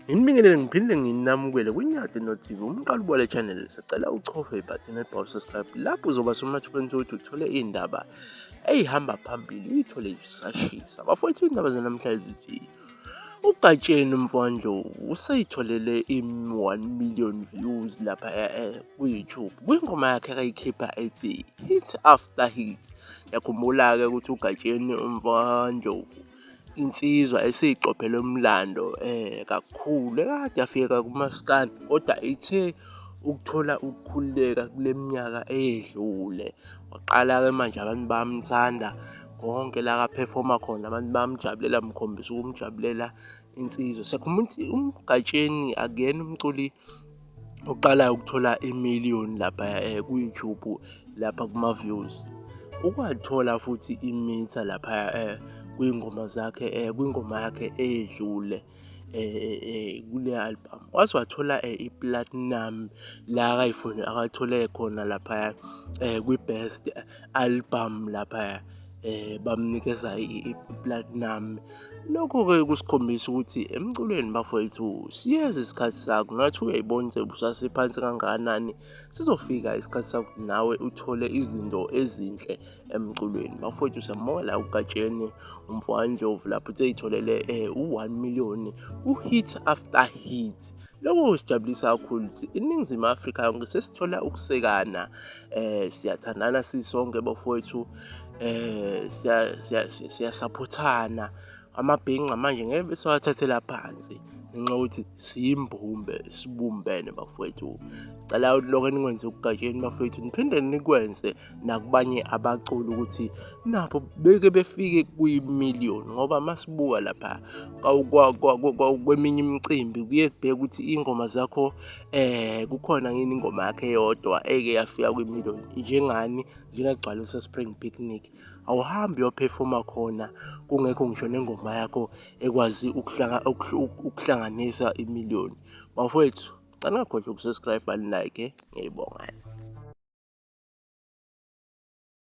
Inibingelele ngiphinde nginamukele kwiNyati no-TV umqala ubole channel. Sicela uchofe ibutton elibhalwe subscribe lapho uzoba somathubeni ukuthi uthole indaba eyihamba phambili uyithole isashisa. Bafowethu indaba zanamhlanje zithi uGatsheni umfowandlo useyitholele 1 million views lapha ku-YouTube kwingoma yakhe akayikhipha ethi Hit After Hit. Yakhumbula-ke ukuthi uGatsheni umfowandlo insizwa esiyiqophele umlando kakhulu ekade yafika kumaskandi kodwa ithe ukuthola ukukhululeka kule minyaka eyedlule. Waqala-ke manje abantu bamthanda konke la ka-performa khona abantu bamjabulela, mkhombisa ukumjabulela insizwa. Siyakhumbula ukuthi uGatsheni akuyena umculi oqalayo ukuthola 1 million lapha ku-YouTube lapha kuma-views. Ukwathola futhi imitha lapha kwingoma zakhe kwingoma yakhe edlule kule album waze wathola i-platinum la akathole khona lapha kwi-best album lapha bamnikeza i-platinum. Lokho-ke kusikhombisa ukuthi emculweni bafowethu siyeza isikhathi sakho, ngathi uyayibona ukuthi usasephansi kangakanani, sizofika isikhathi sakho nawe uthole izinto ezinhle emculweni. Bafowethu siyamongela uGatsheni umfowandlovu lapho useyitholele 1 million u-Hit After Hit. Lokho kusijabulisa kakhulu ukuthi iNingizimu Afrika yonke sesithola ukusekana, siyathandana sisonke bafowethu, siyasaphothana. Amabhinqa manje ngeke besawathathela phansi ngenxa yokuthi siyimbumbe sibumbene bafowethu. Cela lokho enikwenze kuGatsheni bafowethu niphinde nikwenze nakubanye abaculi ukuthi nabo beke befike kwi-million, ngoba masibuka lapha kweminye imicimbi kuye kubheke ukuthi iy'ngoma zakho kukhona ngini ingoma yakhe eyodwa eke yafika kwi-million njengani, njengagcwalisa Spring Picnic. Awuhambi uyophefoma khona kungekho ngisho nengoma yakho ekwazi ukuhlanganisa 1 million. Bafowethu cela ngakhohlwa ukusubscribe, like, ngiyayibonga.